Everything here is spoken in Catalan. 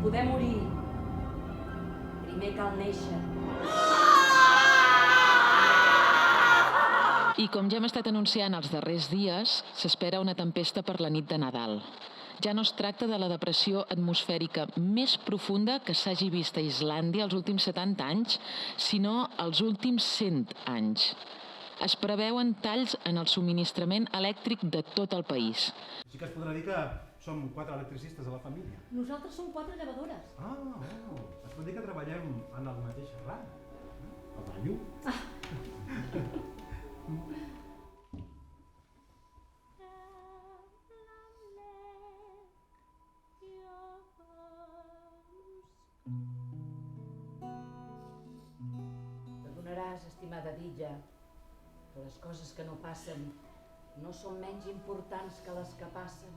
poder morir, primer cal néixer. I com ja hem estat anunciant els darrers dies, s'espera una tempesta per la nit de Nadal. Ja no es tracta de la depressió atmosfèrica més profunda que s'hagi vist a Islàndia els últims 70 anys, sinó els últims 100 anys. Es preveuen talls en el subministrament elèctric de tot el país. Sí que es podrà dir que som 4 electricistes a la família. Nosaltres som 4 llevadores. Es pot dir que treballem en el mateix ram. El de la llum. Perdonaràs, estimada Dilla, que les coses que no passen no són menys importants que les que passen.